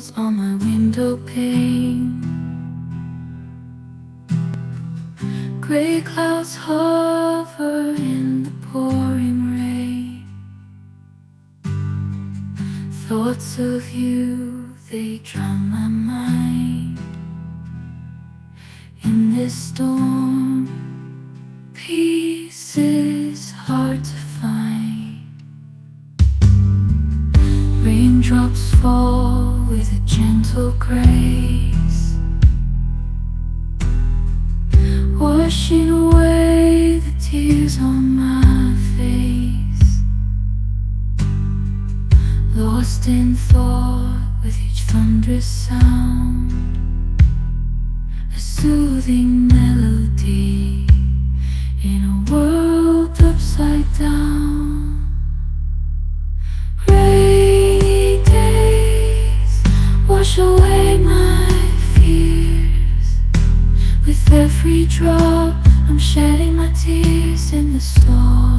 falls on my window pane. Gray clouds hover in the pouring rain. Thoughts of you, they drown my mind. In this storm, peace is hard to find. Raindrops fall with a gentle grace, washing away the tears on my face. Lost in thought with each thunderous sound, a soothing melody in a world upside down. Rainy days wash away my fears. With every drop I'm shedding my tears in the storm.